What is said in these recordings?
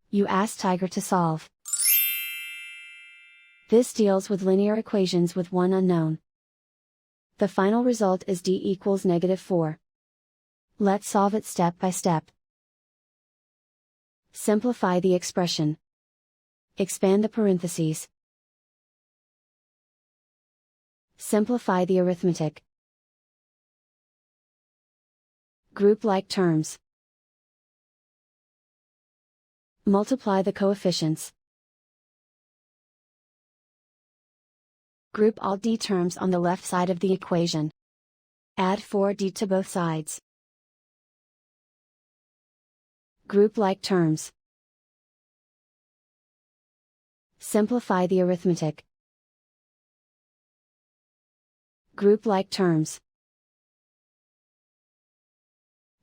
You ask Tiger to solve. This deals with linear equations with one unknown. The final result is d equals -4. Let's solve it step by step. Simplify the expression. Expand the parentheses. Simplify the arithmetic. Group like terms. Multiply the coefficients. Group all d terms on the left side of the equation. Add 4d to both sides. Group like terms. Simplify the arithmetic. Group like terms.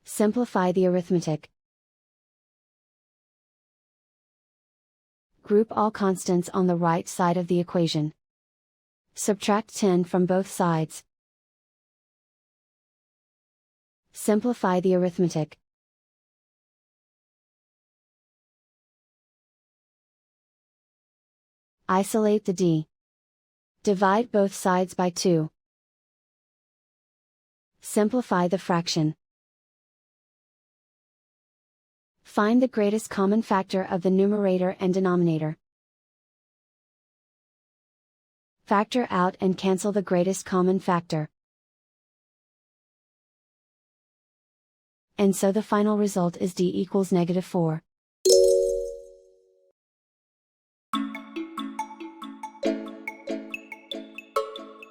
Simplify the arithmetic. Group all constants on the right side of the equation. Subtract 10 from both sides. Simplify the arithmetic. Isolate the d. Divide both sides by 2. Simplify the fraction. Find the greatest common factor of the numerator and denominator. Factor out and cancel the greatest common factor. And so the final result is d equals -4.